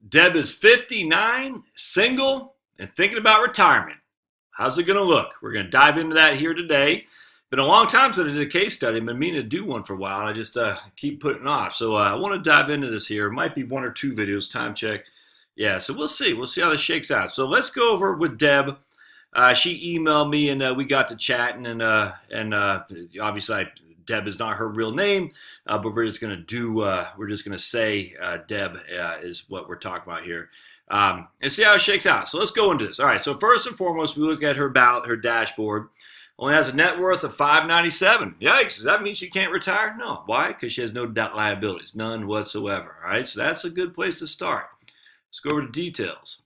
Deb is 59, single, and thinking about retirement. How's it going to look? We're going to dive into that here today. Been a long time since I did a case study. I've been meaning to do one for a while, and I just keep putting it off. So I want to dive into this here. It might be one or two videos, time check. Yeah, so we'll see. We'll see how this shakes out. So let's go over with Deb. She emailed me, and we got to chatting, and obviously Deb is not her real name, but we're just gonna say Deb is what we're talking about here, and see how it shakes out. So let's go into this. All right. So first and foremost, we look at her dashboard. Only has a net worth of $597. Yikes! Does that mean she can't retire? No. Why? Because she has no debt liabilities, none whatsoever. All right. So that's a good place to start. Let's go over to details.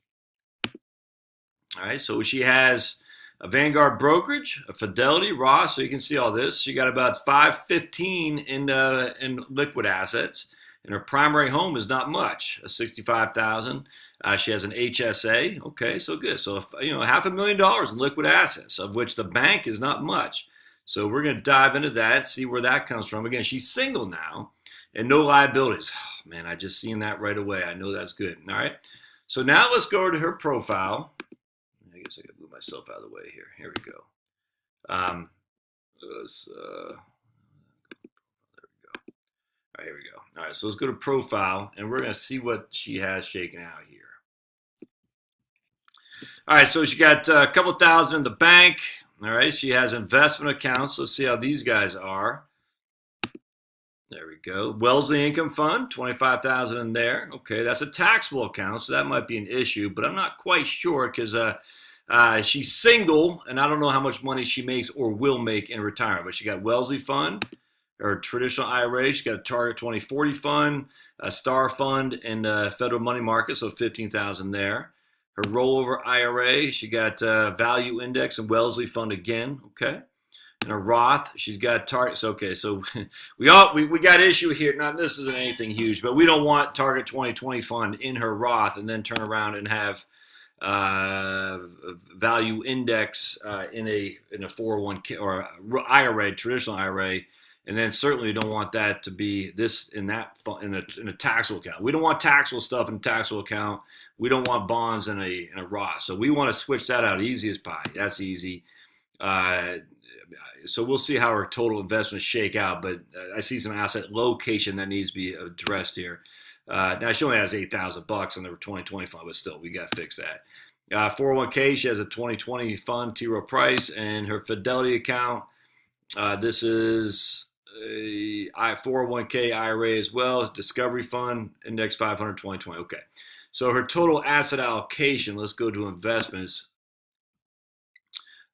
All right. So she has a Vanguard brokerage, a Fidelity, Roth. So you can see all this. She got about $515 in liquid assets, and her primary home is not much, $65,000. She has an HSA. Okay, so good. So $500,000 in liquid assets, of which the bank is not much. So we're going to dive into that, see where that comes from. Again, she's single now, and no liabilities. Oh, man, I just seen that right away. I know that's good. All right. So now let's go to her profile. I guess I got to move myself out of the way here. Here we go. There we go. All right, here we go. All right, so let's go to profile, and we're going to see what she has shaken out here. All right, so she got a couple thousand in the bank. All right, she has investment accounts. Let's see how these guys are. There we go. Wellesley Income Fund, $25,000 in there. Okay, that's a taxable account, so that might be an issue, but I'm not quite sure because she's single, and I don't know how much money she makes or will make in retirement. But she got Wellesley Fund, or traditional IRA. She got a Target 2040 Fund, a Star Fund, and a Federal Money Market, so $15,000 there. Her rollover IRA, she got Value Index and Wellesley Fund again. Okay. And a Roth, she's got Target. Okay, so we got issue here. Now this isn't anything huge, but we don't want Target 2020 Fund in her Roth and then turn around and have Value Index in a 401k or IRA, traditional IRA, and then certainly don't want that to be this in a taxable account. We don't want taxable stuff in a taxable account. We don't want bonds in a Roth. So we want to switch that out easy as pie. That's easy. So we'll see how her total investments shake out, but I see some asset location that needs to be addressed here. Now she only has $8,000 in the 2020 fund, but still, we got to fix that. 401k, she has a 2020 fund, T. Rowe Price, and her Fidelity account. This is a 401k IRA as well, Discovery Fund, Index 500, 2020. Okay, so her total asset allocation. Let's go to investments.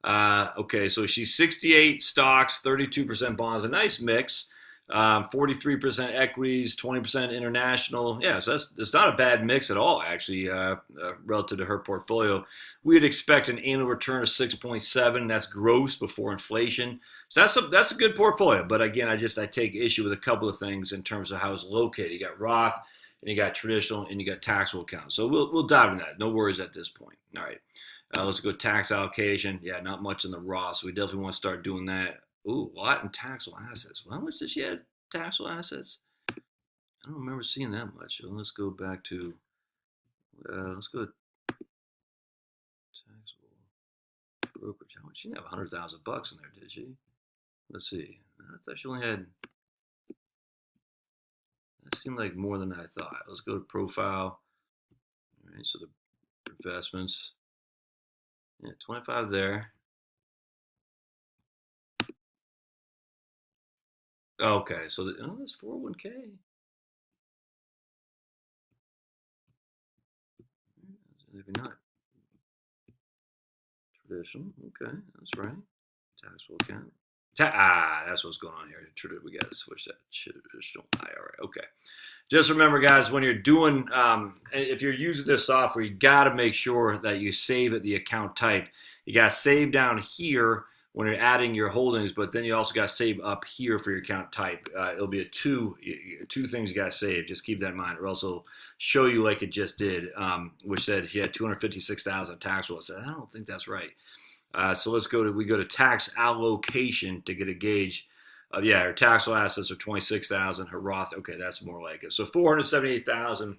Okay, so she's 68 stocks, 32% bonds, a nice mix. 43% equities, 20% international. Yeah, so it's not a bad mix at all, actually, relative to her portfolio. We'd expect an annual return of 6.7. That's gross before inflation. So that's a good portfolio. But again, I take issue with a couple of things in terms of how it's located. You got Roth, and you got traditional, and you got taxable accounts. So we'll dive into that. No worries at this point. All right. Let's go tax allocation. Yeah, not much in the Roth, so we definitely want to start doing that. Ooh, a lot in taxable assets. Well, how much does she have taxable assets? I don't remember seeing that much. So let's go back to, let's go to taxable brokerage. How much? She didn't have $100,000 in there, did she? Let's see. I thought she only had, that seemed like more than I thought. Let's go to profile. All right, so the investments. Yeah, 25 there. Okay, so that's 401k. Maybe not. Traditional. Okay, that's right. Taxable account. That's what's going on here. We got to switch that. Traditional IRA. Okay. Just remember, guys, when you're doing, if you're using this software, you got to make sure that you save at the account type. You got to save down here when you're adding your holdings, but then you also got to save up here for your account type. It'll be two things you got to save. Just keep that in mind, or else it'll show you like it just did, which said he had 256,000 taxable. I said, I don't think that's right. So we go to tax allocation to get a gauge. Her taxable assets are 26,000. Her Roth, okay, that's more like it. So 478,000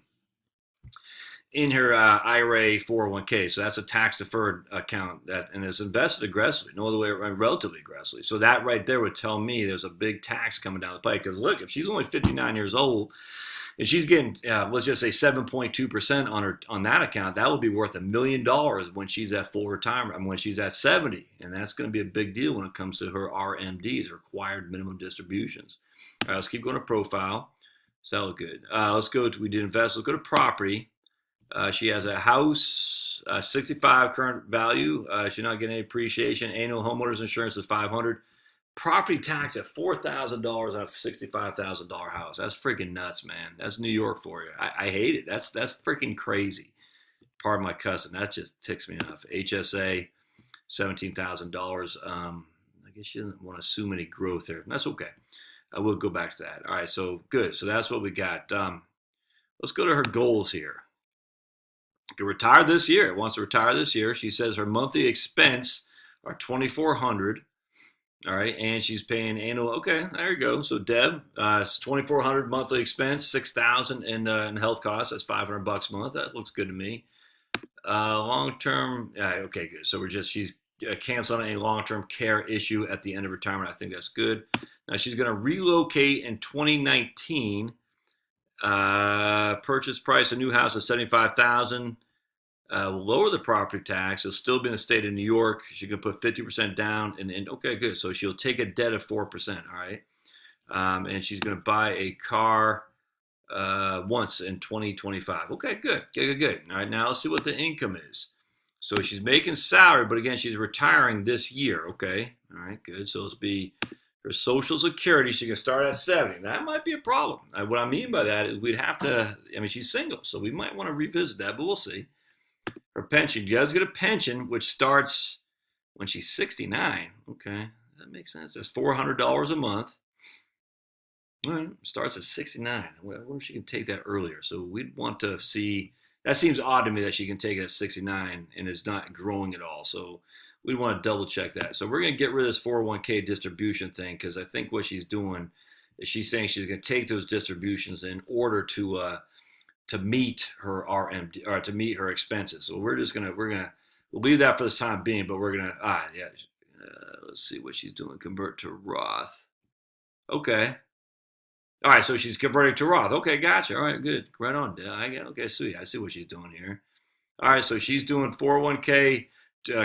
in her IRA 401k. So that's a tax deferred account and it's invested aggressively, no other way around, relatively aggressively. So that right there would tell me there's a big tax coming down the pike. Because look, if she's only 59 years old and she's getting, let's just say 7.2% on that account, that would be worth $1 million when she's at full retirement. I mean, when she's at 70, and that's going to be a big deal when it comes to her RMDs, required minimum distributions. All right, let's keep going to profile. So that look good. Let's go to, we did invest. Let's go to property. She has a house, 65 current value. She's not getting any appreciation. Annual homeowners insurance is $500. Property tax at $4,000 on a $65,000 house. That's freaking nuts, man. That's New York for you. I hate it. That's freaking crazy. Pardon my cousin. That just ticks me off. HSA, $17,000. I guess she doesn't want to assume any growth there. That's okay. I will go back to that. All right, so good. So that's what we got. Let's go to her goals here. Can retire this year. Wants to retire this year. She says her monthly expense are $2,400. All right, and she's paying annual. Okay, there you go. So Deb, it's $2,400 monthly expense, $6,000 in health costs. That's $500 a month. That looks good to me. Long term. Okay, good. So she's canceling any long term care issue at the end of retirement. I think that's good. Now she's going to relocate in 2019. Purchase price a new house of $75,000. Lower the property tax. It'll still be in the state of New York. She can put 50% down, and okay, good. So she'll take a debt of 4%. All right, and she's going to buy a car once in 2025. Okay, good. All right, now let's see what the income is. So she's making salary, but again, she's retiring this year. Okay, all right, good. So it'll be her Social Security. She can start at 70. That might be a problem. What I mean by that is we'd have to. I mean, she's single, so we might want to revisit that, but we'll see. Her pension, you guys get a pension which starts when she's 69. Okay, that makes sense. That's $400 a month. All right, starts at 69. I wonder if she can take that earlier. So we'd want to see. That seems odd to me that she can take it at 69 and is not growing at all. So we want to double check that. So we're going to get rid of this 401k distribution thing because I think what she's doing is she's saying she's going to take those distributions in order to meet her RMD or to meet her expenses. So we'll leave that for the time being, but we're gonna let's see what she's doing. Convert to Roth. Okay. All right, so she's converting to Roth. Okay, gotcha. All right, good. Right on. Okay, sweet. I see what she's doing here. All right, so she's doing 401k,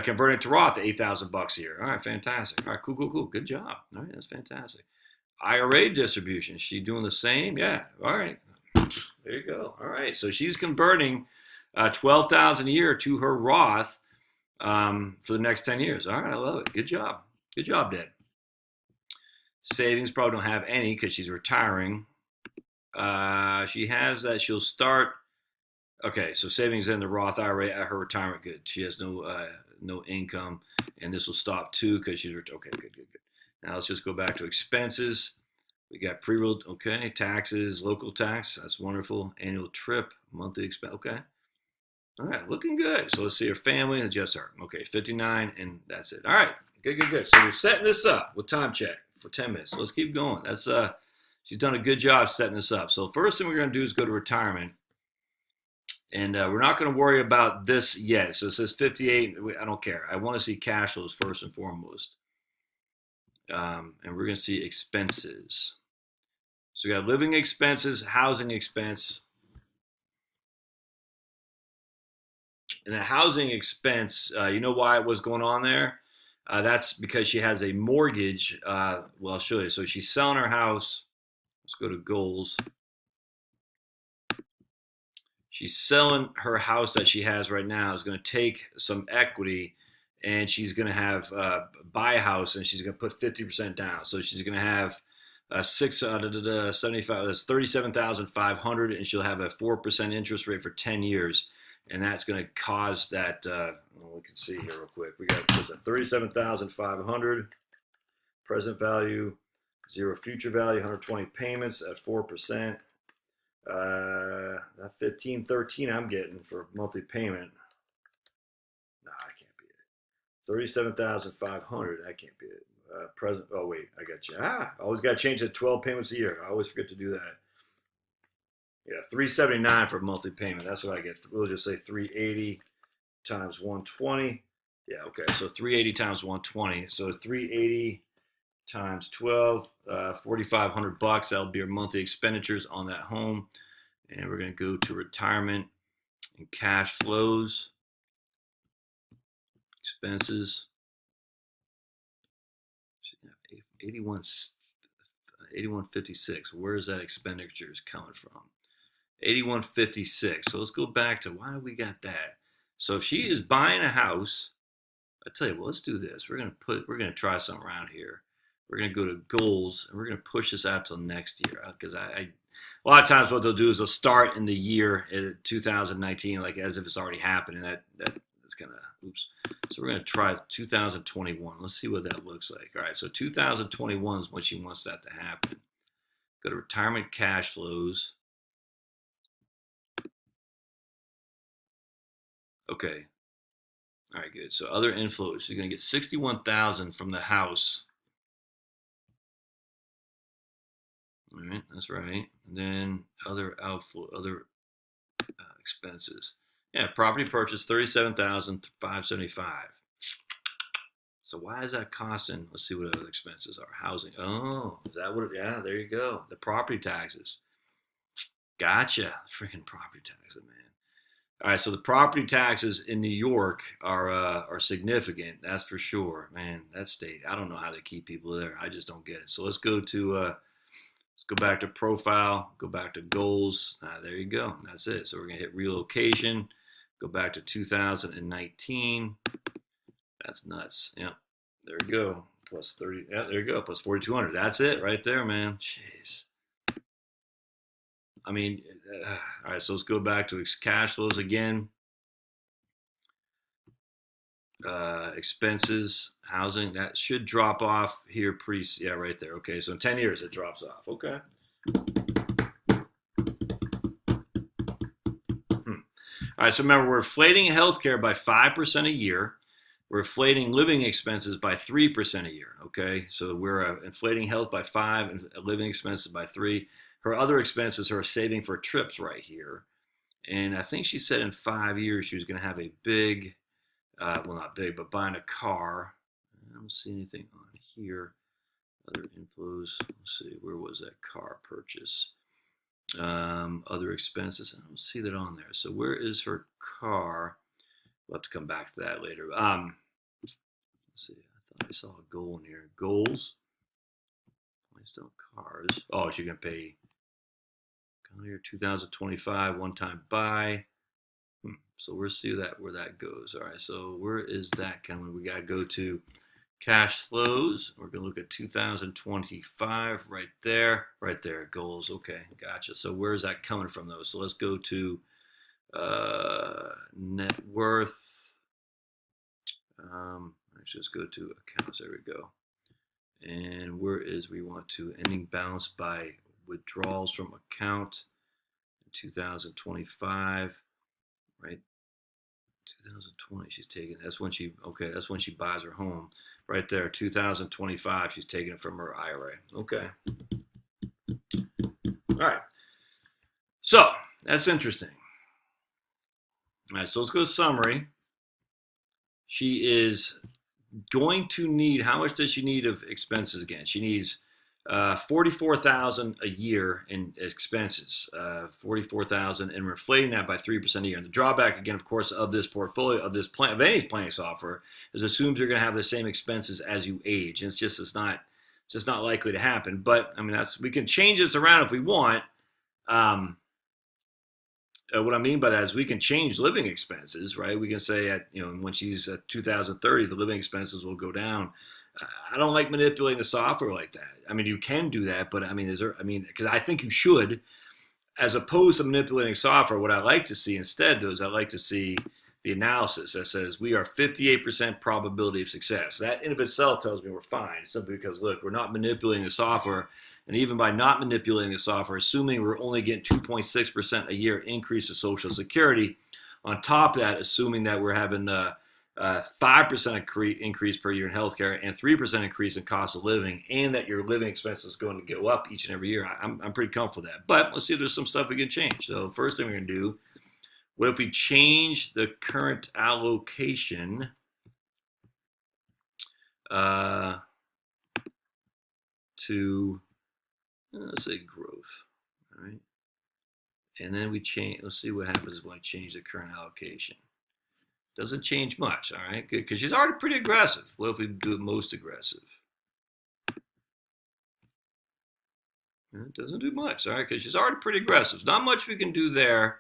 converting to Roth to $8,000 a year. All right, fantastic. All right, cool. Good job. All right, that's fantastic. IRA distribution. She doing the same? Yeah. All right. There you go. All right. So she's converting $12,000 a year to her Roth for the next 10 years. All right. I love it. Good job. Good job, Dad. Savings probably don't have any because she's retiring. She has that. She'll start. Okay. So savings in the Roth IRA at her retirement. Good. She has no income. And this will stop too because she's okay. Good. Now let's just go back to expenses. We got pre-rolled, okay, taxes, local tax, that's wonderful. Annual trip, monthly expense, okay. All right, looking good. So let's see her family, just her. Okay, 59, and that's it. All right, good. So we're setting this up with time check for 10 minutes. So let's keep going. That's she's done a good job setting this up. So first thing we're going to do is go to retirement. And we're not going to worry about this yet. So it says 58. I don't care. I want to see cash flows first and foremost. And we're going to see expenses. So we got living expenses, housing expense. And the housing expense, you know why it was going on there? That's because she has a mortgage. Well, I'll show you. So she's selling her house. Let's go to goals. She's selling her house that she has right now. Is going to take some equity, and she's going to have buy a house, and she's going to put 50% down. So she's going to have 675. That's $37,500, and she'll have a 4% interest rate for 10 years, and that's going to cause that. We can see here real quick. We got $37,500 present value, 0 future value, 120 payments at 4%. That 1513 I'm getting for monthly payment. No, I can't be it. 37,500. I can't be it. Present. Oh wait, I got you. I always got to change it to 12 payments a year. I always forget to do that. Yeah, $379 for monthly payment. That's what I get. We'll just say 380 times 120. Yeah, okay. So 380 times 120. So 380 times 12, 4,500 bucks. That'll be your monthly expenditures on that home. And we're going to go to retirement and cash flows, expenses. 8156. Where is that expenditures coming from? 8156. So let's go back to why we got that. So if she is buying a house, I tell you what, let's do this. We're gonna try something around here. We're gonna go to goals and we're gonna push this out till next year because a lot of times what they'll do is they'll start in the year 2019 like as if it's already happened, and that's gonna oops. So we're gonna try 2021. Let's see what that looks like. All right, so 2021 is when she wants that to happen. Go to retirement cash flows. Okay. All right, good. So other inflows, you're gonna get 61,000 from the house. All right, that's right. And then other outflow, other expenses. Yeah, property purchase 37,575. So why is that costing? Let's see what other expenses are. Housing. Oh, is that what? Yeah, there you go. The property taxes. Gotcha. Freaking property taxes, man. All right, so the property taxes in New York are significant. That's for sure, man. That state, I don't know how they keep people there. I just don't get it. So let's go back to profile, go back to goals. There you go. That's it. So we're gonna hit relocation. Go back to 2019. That's nuts. Yeah, there you go. Plus 30. Yeah, there you go. Plus 4,200. That's it right there, man. Jeez. I mean, all right, so let's go back to cash flows again. Expenses, housing, that should drop off here yeah, right there. Okay, so in 10 years it drops off. Okay. All right, so remember, we're inflating healthcare by 5% a year. We're inflating living expenses by 3% a year. Okay, so we're inflating health by 5 and living expenses by 3. Her other expenses are saving for trips right here. And I think she said in 5 years she was going to have a big, well, not big, but buying a car. I don't see anything on here. Other inflows. Let's see, where was that car purchase? Other expenses. I don't see that on there. So where is her car? We'll have to come back to that later. Let's see. I thought I saw a goal in here. Goals. Why still cars? Oh, she's going to pay. Here 2025 one-time buy. So we'll see where that goes. All right, so where is that coming? We got to go to cash flows. We're going to look at 2025 right there. Goals. Okay, gotcha. So where is that coming from though? So let's go to net worth. Let's just go to accounts. There we go. And we want to ending balance by withdrawals from account in 2025, right? 2020 she's taking, that's when she buys her home right there. 2025 she's taking it from her IRA. Okay, all right, so that's interesting. All right, so let's go to summary. She is going to need, how much does she need of expenses again? She needs $44,000 a year in expenses, $44,000, and we're inflating that by 3% a year. And the drawback, again, of course, of this portfolio, of this plan, of any planning software, is assumes you're going to have the same expenses as you age. And it's just not likely to happen. But I mean, we can change this around if we want. What I mean by that is we can change living expenses, right? We can say when she's at 2030, the living expenses will go down. I don't like manipulating the software like that. I mean, you can do that, but I mean, because I think you should, as opposed to manipulating software. What I like to see instead, though, is I like to see the analysis that says we are 58% probability of success. That in of itself tells me we're fine, simply because look, we're not manipulating the software, and even by not manipulating the software, assuming we're only getting 2.6% a year increase to Social Security. On top of that, assuming that we're having 5% increase per year in healthcare, and 3% increase in cost of living, and that your living expenses is going to go up each and every year. I'm pretty comfortable with that. But let's see if there's some stuff we can change. So first thing we're going to do, what if we change the current allocation to, let's say, growth, all right? And then we change, let's see what happens when I change the current allocation. Doesn't change much, all right? Good, because she's already pretty aggressive. What if we do it most aggressive? It doesn't do much, all right, because she's already pretty aggressive. Not much we can do there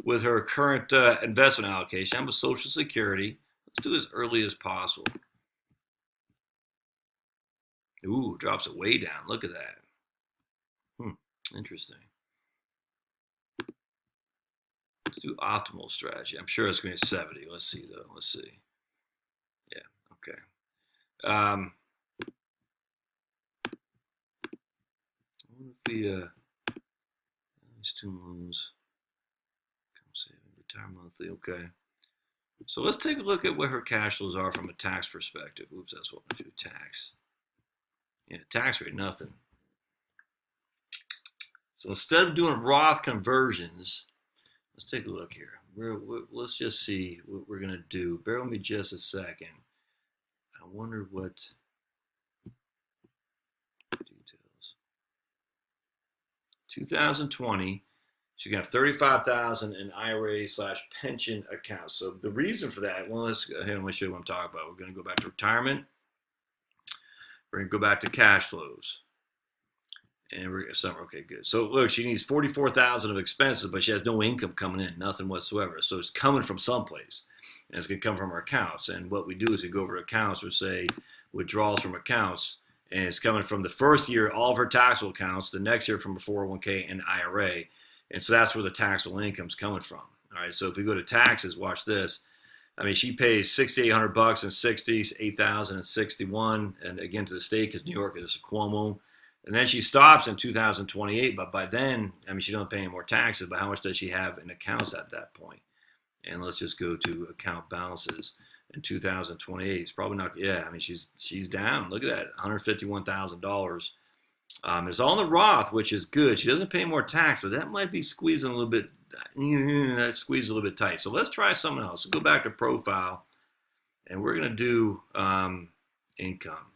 with her current investment allocation. I'm with Social Security. Let's do as early as possible. Ooh, drops it way down. Look at that. Interesting. Let's do optimal strategy. I'm sure it's going to be 70. Let's see, though. Let's see. Yeah, okay. What if we, student loans, come saving, retire monthly, okay. So let's take a look at what her cash flows are from a tax perspective. Oops, that's what we do, tax. Yeah, tax rate, nothing. So instead of doing Roth conversions, let's take a look here. Let's just see what we're going to do. Bear with me just a second. I wonder what details. 2020, she got 35,000 in IRA/pension accounts. So the reason for that, well, let's go ahead and show you what I'm talking about. We're going to go back to retirement. We're going to go back to cash flows. And we're summer, okay, good. So look, she needs 44,000 of expenses, but she has no income coming in, nothing whatsoever. So it's coming from someplace, and it's going to come from her accounts. And what we do is we go over to accounts, we say withdrawals from accounts, and it's coming from the first year, all of her taxable accounts, the next year from a 401k and IRA. And so that's where the taxable income's coming from. All right, so if we go to taxes, watch this. I mean, she pays $6,800 in 60s, $8,000 in 61, and again to the state because New York is a Cuomo. And then she stops in 2028, but by then, I mean, she don't pay any more taxes, but how much does she have in accounts at that point? And let's just go to account balances in 2028. It's probably not, yeah, I mean, she's down. Look at that, $151,000. It's all in the Roth, which is good. She doesn't pay more tax, but that might be squeezing a little bit, that squeezed a little bit tight. So let's try something else. Go back to profile, and we're going to do income.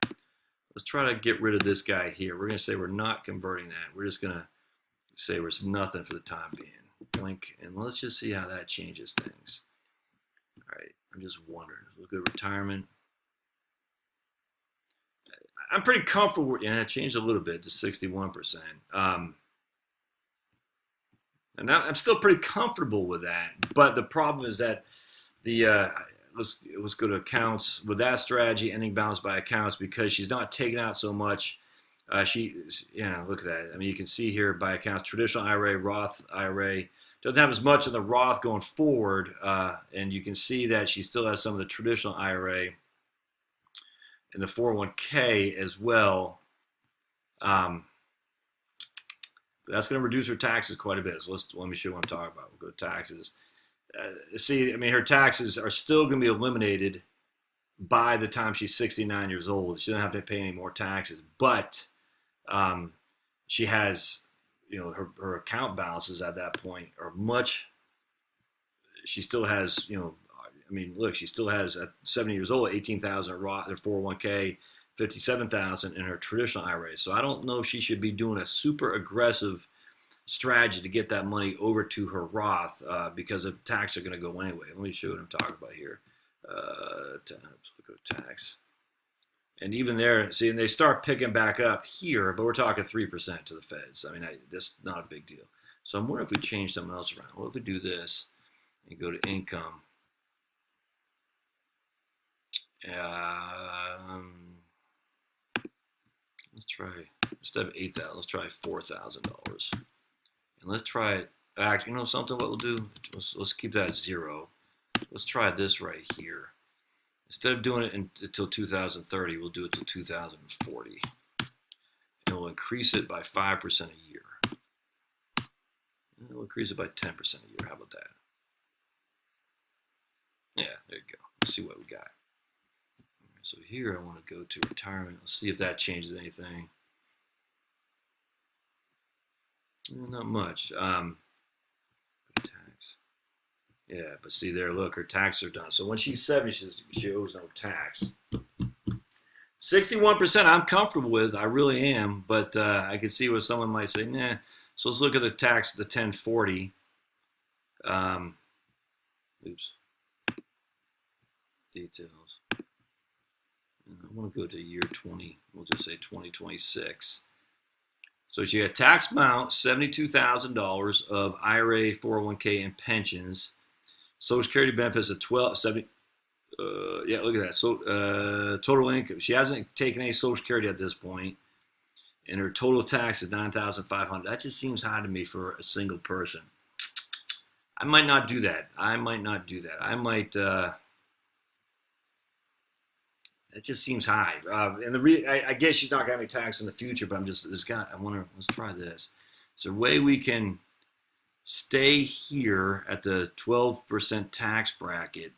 Let's try to get rid of this guy here. We're going to say we're not converting that. We're just going to say it's nothing for the time being. Blink, and let's just see how that changes things. All right, I'm just wondering. We'll go to retirement. I'm pretty comfortable with, yeah, it changed a little bit to 61%. And I'm still pretty comfortable with that. But the problem is that the let's go to accounts with that strategy, ending balance by accounts, because she's not taking out so much. Look at that. I mean, you can see here by accounts, traditional IRA, Roth IRA. Doesn't have as much in the Roth going forward. And you can see that she still has some of the traditional IRA and the 401k as well. That's going to reduce her taxes quite a bit. So let me show you what I'm talking about. We'll go to taxes. See, I mean, her taxes are still going to be eliminated by the time she's 69 years old. She doesn't have to pay any more taxes. But she has, her account balances at that point are much. She still has, I mean, look, she still has at 70 years old, 18,000 in Roth, her 401k, 57,000 in her traditional IRA. So I don't know if she should be doing a super aggressive strategy to get that money over to her Roth because the tax are going to go anyway. Let me show you what I'm talking about here. Go to tax. And even there, see, and they start picking back up here, but we're talking 3% to the feds. I mean, that's not a big deal. So I'm wondering if we change something else around. What if we do this and go to income? Let's try, instead of $8,000, let's try $4,000. And let's try it. You know something? What we'll do? Let's keep that at 0. Let's try this right here. Instead of doing it until 2030, we'll do it till 2040. And we'll increase it by 5% a year. And we'll increase it by 10% a year. How about that? Yeah, there you go. Let's see what we got. So here I want to go to retirement. Let's see if that changes anything. Not much. Tax. Yeah, but see there, look, her taxes are done. So when she's 70, she owes no tax. 61% I'm comfortable with. I really am. But I can see what someone might say, nah. So let's look at the tax, the 1040. Oops. Details. I want to go to year 20. We'll just say 2026. So she had tax amount $72,000 of IRA, 401k, and pensions. Social Security benefits of 70. Yeah, look at that. So total income. She hasn't taken any Social Security at this point, and her total tax is $9,500. That just seems high to me for a single person. I might not do that. I might. It just seems high, and I guess she's not gonna have any tax in the future. But I wonder. Let's try this. Is there a way we can stay here at the 12% tax bracket?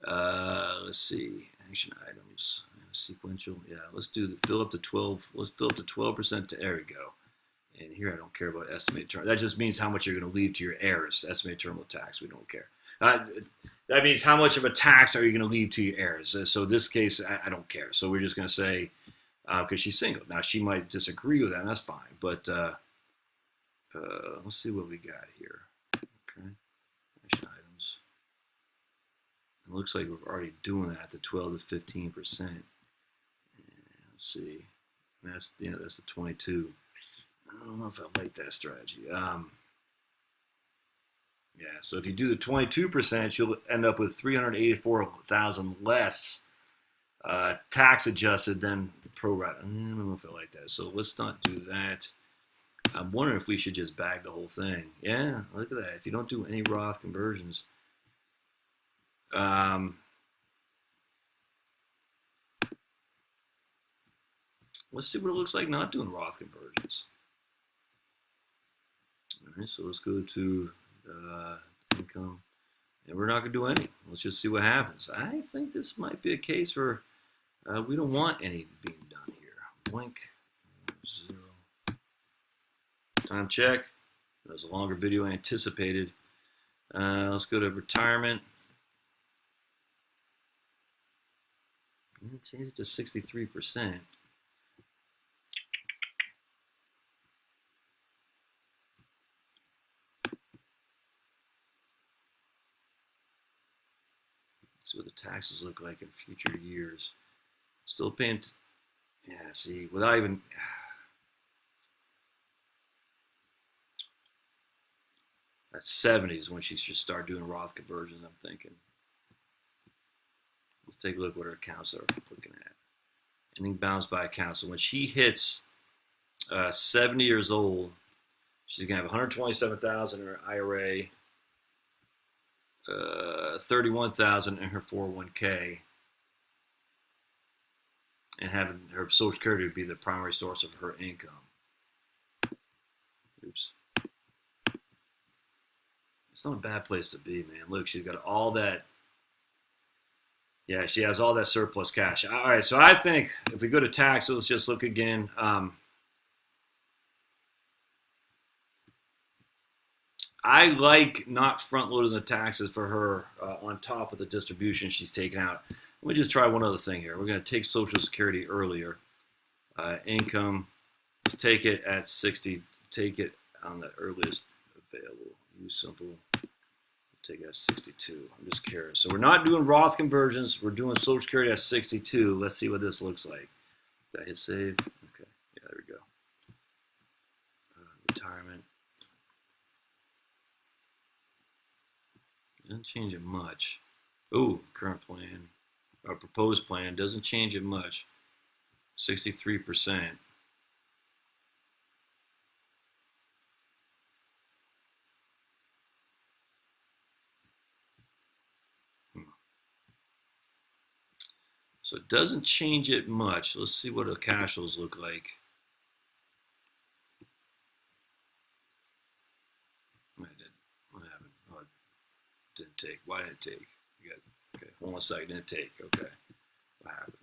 Let's see. Action items, sequential. Yeah, let's fill up to 12. Let's fill up to 12%. There we go. And here I don't care about estimated term. That just means how much you're going to leave to your heirs. Estimated terminal tax. We don't care. That means how much of a tax are you going to leave to your heirs? So in this case, I don't care. So we're just going to say, because she's single. Now, she might disagree with that, and that's fine. But let's see what we got here. Okay. Action items. It looks like we're already doing that, the 12 to 15%. Let's see. That's the 22. I don't know if I like that strategy. Yeah, so if you do the 22%, you'll end up with $384,000 less tax adjusted than pro rata. I don't know if I like that. So let's not do that. I'm wondering if we should just bag the whole thing. Yeah, look at that. If you don't do any Roth conversions, let's see what it looks like not doing Roth conversions. All right, so let's go to income, and we're not going to do any. Let's just see what happens. I think this might be a case where we don't want any being done here. Blank 0. Time check. That was a longer video I anticipated. Let's go to retirement. Change it to 63%. See what the taxes look like in future years. Still paying. Yeah, see, without even. That's 70s when she should start doing Roth conversions, I'm thinking. Let's take a look what her accounts are looking at. Ending balance by account. So when she hits 70 years old, she's going to have $127,000 in her IRA, $31,000 in her 401k, and having her Social Security be the primary source of her income. Oops. It's not a bad place to be, man. Look, she's got all that. Yeah, she has all that surplus cash. All right, so I think if we go to taxes, let's just look again. I like not front-loading the taxes for her on top of the distribution she's taken out. Let me just try one other thing here. We're going to take Social Security earlier. Income, let's take it at 60. Take it on the earliest available. Use simple. Take it at 62. I'm just curious. So we're not doing Roth conversions. We're doing Social Security at 62. Let's see what this looks like. Did I hit save? Okay. Yeah, there we go. Retirement. Doesn't change it much. Oh, current plan. Our proposed plan doesn't change it much. 63%. So it doesn't change it much. Let's see what the cash flows look like. What happened? Oh, it didn't take. Why did it take? We got Okay, hold on a second. Didn't take. Okay, what happened?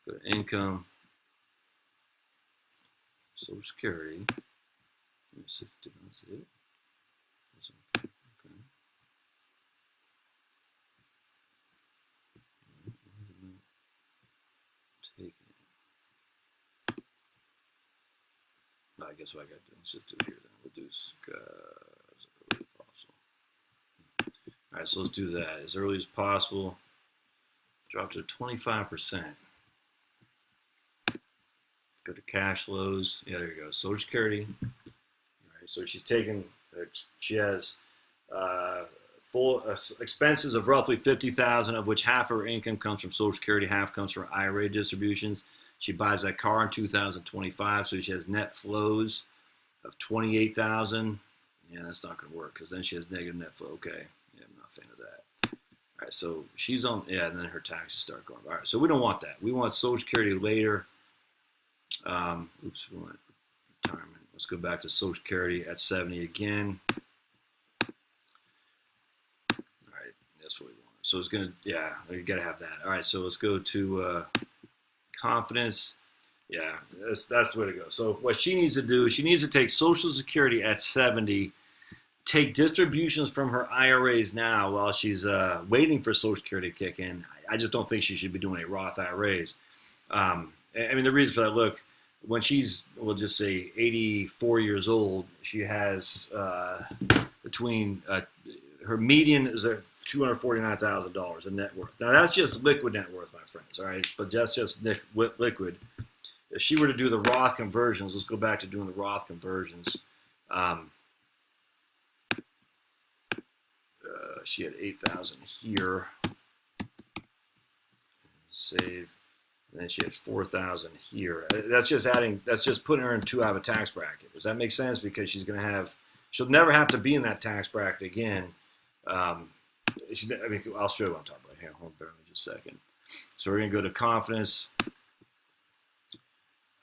Go to income, Social Security. That's it. Okay. Take. I guess what I got to do. Let's just do it here then. Reduce as early as possible. All right, so let's do that as early as possible. Drop to 25%. Go to cash flows. Yeah, there you go. Social Security. All right, so she's taking. She has full expenses of roughly $50,000, of which half of her income comes from Social Security, half comes from IRA distributions. She buys that car in 2025, so she has net flows of $28,000. Yeah, that's not going to work because then she has negative net flow. Okay, yeah, I'm not a fan of that. All right, so she's on. Yeah, and then her taxes start going. All right, so we don't want that. We want Social Security later. Oops, we want retirement. Let's go back to Social Security at 70 again. All right, that's what we want. So it's gonna, yeah, you gotta have that. All right, so let's go to confidence. Yeah, that's the way to go. So what she needs to do, she needs to take Social Security at 70, take distributions from her IRAs now while she's waiting for Social Security to kick in. I just don't think she should be doing any Roth IRAs. I mean, the reason for that, look, when she's, we'll just say 84 years old, she has between her median is $249,000 in net worth. Now that's just liquid net worth, my friends. All right, but that's just liquid. If she were to do the Roth conversions, let's go back to doing the Roth conversions. She had 8,000 here. Save. And then she had 4,000 here. That's just adding. That's just putting her in too high of a tax bracket. Does that make sense? Because she's going to have. She'll never have to be in that tax bracket again. I mean, I'll show you what I'm talking about here. Hold on, bear with me just a second. So we're going to go to confidence.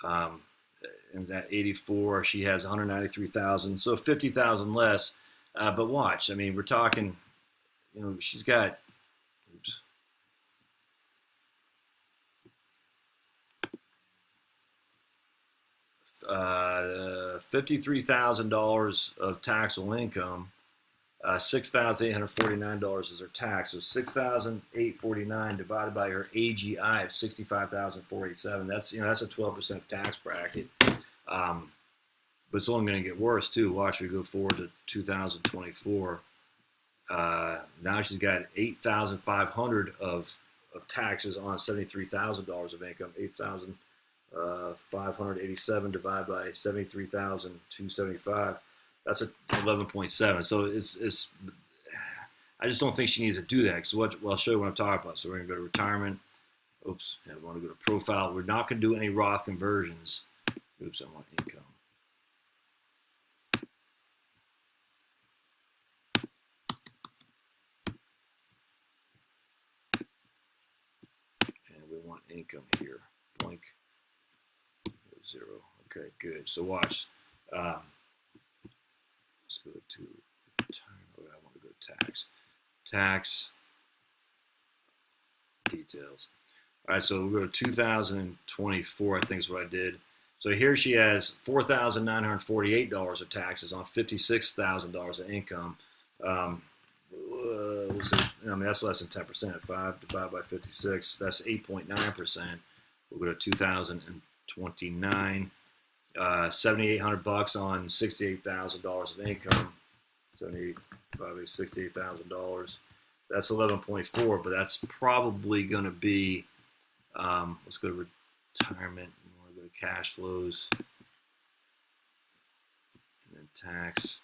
And that 84, she has 193,000, so 50,000 less. But watch. I mean, we're talking. You know, she's got. Oops. $53,000 of taxable income, $6,849 is her tax. So $6,849 divided by her AGI of $65,487. That's that's a 12% tax bracket. But it's only going to get worse too. Watch, we go forward to 2024. Now she's got $8,500 of taxes on $73,000 of income. 587 divided by 73,275. That's a 11.7. So it's. I just don't think she needs to do that. Because I'll show you what I'm talking about. So we're gonna go to retirement. Oops. Yeah, we want to go to profile. We're not gonna do any Roth conversions. Oops. I want income. And we want income here. Blank. 0. Okay, good. So watch. Let's go to time. Oh, I want to go to tax. Tax details. All right, so we'll go to 2024. I think is what I did. So here she has $4,948 of taxes on $56,000 of income. I mean, that's less than 10%. 5 divided by 56. That's 8.9%. We'll go to 2029, $7,800 on $68,000 of income. 78, probably $68,000. That's 11.4, but that's probably going to be. Let's go to retirement. We want to go to cash flows, and then tax.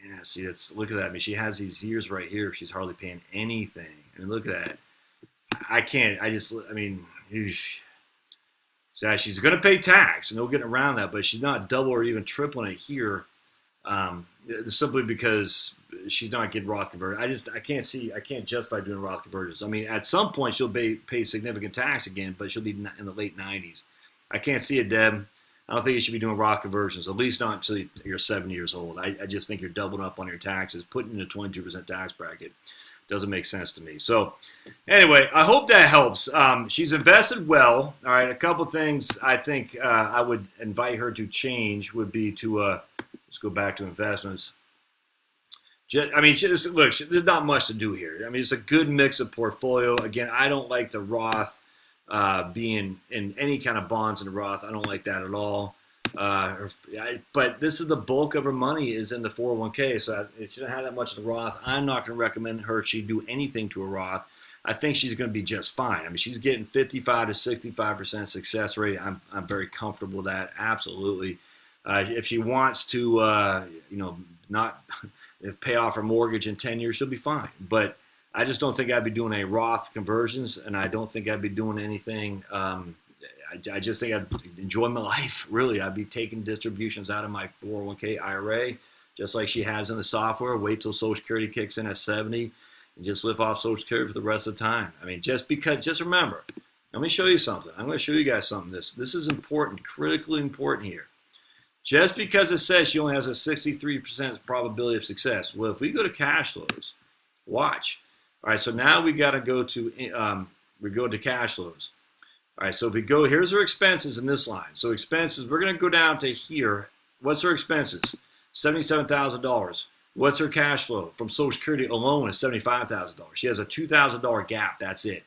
Yeah, see, look at that. I mean, she has these years right here. She's hardly paying anything. I mean, look at that. I can't. I mean. So she's going to pay tax, and no getting around that, but she's not double or even tripling it here, simply because she's not getting Roth converted. I can't justify doing Roth conversions. I mean, at some point she'll pay significant tax again, but she'll be in the late 90s. I can't see it, Deb. I don't think you should be doing Roth conversions, at least not until you're 70 years old. I just think you're doubling up on your taxes. Putting in a 22% tax bracket doesn't make sense to me. So anyway, I hope that helps. She's invested well. All right, a couple things I think I would invite her to change would be to, let's go back to investments. Look, there's not much to do here. I mean, it's a good mix of portfolio. Again, I don't like the Roth. Being in any kind of bonds in the Roth, I don't like that at all. But this is the bulk of her money is in the 401k, so she doesn't have that much in the Roth. I'm not going to recommend her she do anything to a Roth. I think she's going to be just fine. I mean, she's getting 55 to 65% success rate. I'm very comfortable with that. Absolutely. If she wants to, not pay off her mortgage in 10 years, she'll be fine. But I just don't think I'd be doing any Roth conversions, and I don't think I'd be doing anything. I just think I'd enjoy my life, really. I'd be taking distributions out of my 401k IRA, just like she has in the software. Wait till Social Security kicks in at 70 and just live off Social Security for the rest of the time. I mean, just remember, let me show you something. I'm going to show you guys something. This is important, critically important here. Just because it says she only has a 63% probability of success. Well, if we go to cash flows, watch. All right, so now we got to go to cash flows. All right, so if we go, here's her expenses in this line. So expenses, we're going to go down to here. What's her expenses? $77,000. What's her cash flow? From Social Security alone is $75,000. She has a $2,000 gap. That's it.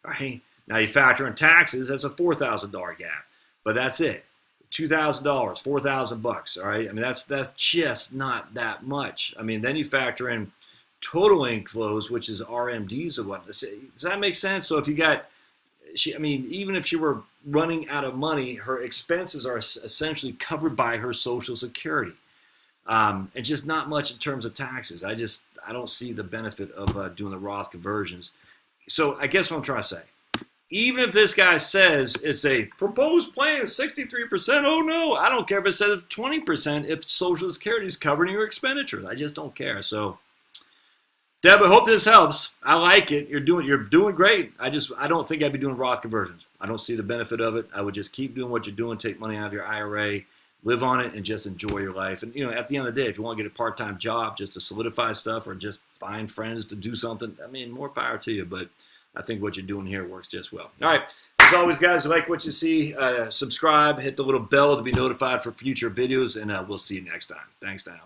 All right, now you factor in taxes. That's a $4,000 gap, but that's it. $2,000, $4,000. All right, I mean that's just not that much. I mean, then you factor in total inflows, which is RMDs or what. Does that make sense? So if you got, even if she were running out of money, her expenses are essentially covered by her Social Security, and just not much in terms of taxes. I don't see the benefit of doing the Roth conversions. So I guess what I'm trying to say, even if this guy says it's a proposed plan 63%, oh no, I don't care if it says 20% if Social Security is covering your expenditures. I just don't care. So Deb, I hope this helps. I like it. You're doing great. I don't think I'd be doing Roth conversions. I don't see the benefit of it. I would just keep doing what you're doing, take money out of your IRA, live on it, and just enjoy your life. And at the end of the day, if you want to get a part-time job just to solidify stuff or just find friends to do something, more power to you. But I think what you're doing here works just well. All right. As always, guys, if you like what you see, subscribe, hit the little bell to be notified for future videos, and we'll see you next time. Thanks now.